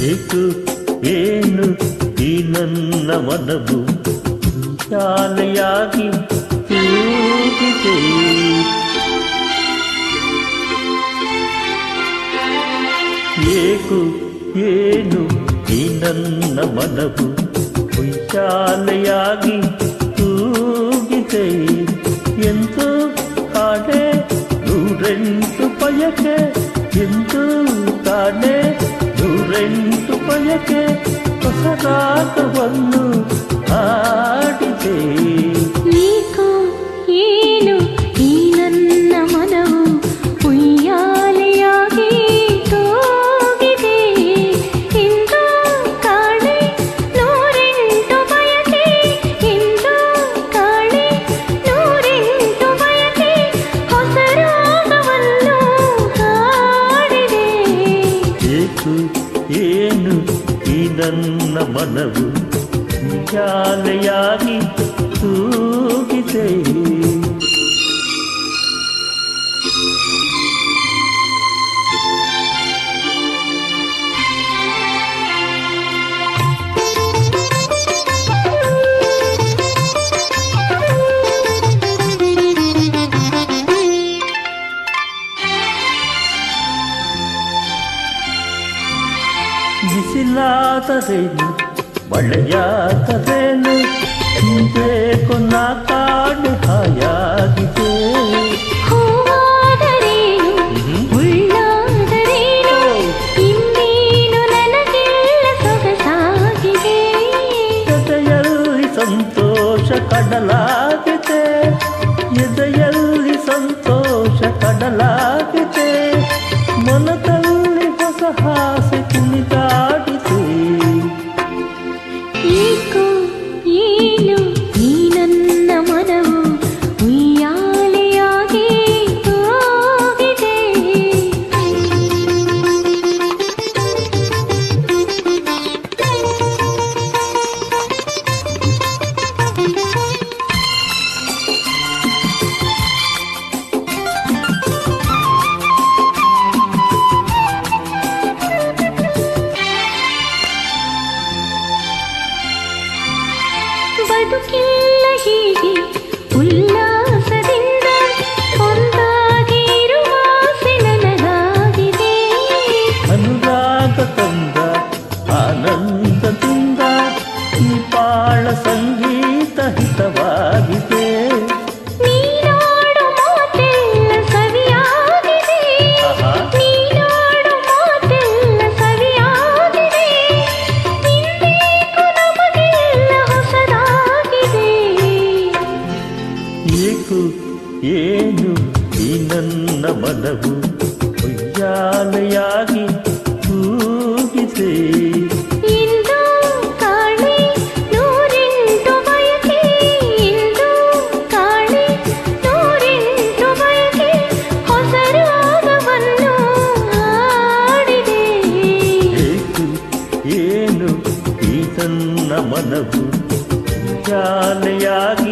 ಏಕು ಏನು ಈ ನನ್ನ ಮನವು ಶಾಲೆಯಾಗಿ ತೂಗಿದೆ. ಏಕು ಏನು ಈ ನನ್ನ ಮನವು ಶಾಲೆಯಾಗಿ ತೂಗಿದೆ. ಎಂದು ಕಾಣೆ ನೂರೆಂಟು ಬಯಕೆ, ಎಂದು ಕಾಣೆ ನೂರೆಂಟು ಬಯಕೆ, ಹೊಸ ರಾಗವನ್ನು ಹಾಡಿದೆ. ಏಕೋ ಏನು ಈ ನನ್ನ ಮನವು ಉಯ್ಯಾಲೆಯಾಗಿ ತೂಗಿದೆ. ಎಂದು ಕಾಣೆ ನೂರೆಂಟು ಬಯಕೆ, ಎಂದು ಕಾಣೆ ನೂರೆಂಟು ಬಯಕೆ, ಹೊಸ ರಾಗವನ್ನು ಹಾಡಿದೆ. ಏಕು ಏನು ಈ ನನ್ನ ಮನವು ಶಾಲೆಯಾಗಿ ತೂಗಿದೆ. ಬಿಸಿಲಾದರೇನು ಮಳೆಯಾದರೇನು, ಬೇಕು ನಾ ಕಾಡು ಹಾಯಾಗಿದೆ. ಹೂವಾದರೇನು ಮುಳ್ಳಾದರೇನು, ಇನ್ನೇನು ನನಗೆಲ್ಲ ಸೊಗಸಾಗಿದೆ. ಎದೆಯಲ್ಲಿ ಸಂತೋಷ ಕಡಲಾಗಿದೆ, ಎದೆಯಲ್ಲಿ ಸಂತೋಷ ಕಡಲಾಗಿದೆ. ಮನದಲ್ಲಿ ಹೊಸ ಹಾಸೆ ಕುಣಿದಾಡಿದೆ. ಏಕೋ ಏನು ಈ ನನ್ನ ಮನವು ಉಯ್ಯಾಲೆಯಾಗಿ ತೂಗಿದೆ. ಬದುಕಿಲ್ಲ ಹೀಗೆ ಉಲ್ಲಾಸದಿಂದ, ಒಂದಾಗಿ ಇರುವ ಆಸೆ ನನಗಾಗಿದೆ. ಅನುರಾಗ ತಂದ ಆನಂದದಿಂದ ಈ ಬಾಳ ಸಂಗೀತ ಹಿತವಾಗಿದೆ. ನೀನಾಡು ಮಾತೆಲ್ಲ ಸವಿಯಾಗಿದೆ, ನೀನಾಡು ಮಾತೆಲ್ಲ ಸವಿಯಾಗಿದೆ. ಇಂದೇಕೋ ನಮಗೆಲ್ಲ ಹೊಸದಾಗಿದೆ. ಏಕು ಏನು ಈ ನನ್ನ ಮನವು ಉಯ್ಯಾಲೆಯಾಗಿ ತೂಗಿದೆ. ಎಂದು ಕಾಣೆ ನೂರೆಂಟು ಬಯಕೆ, ಎಂದು ಕಾಣೆ ನೂರೆಂಟು ಬಯಕೆ, ಹೊಸ ರಾಗವನ್ನು ಹಾಡಿದೆ. ಏಕು ಏನು ಈ ನನ್ನ ಮನವು ಶಾಲೆಯಾಗಿ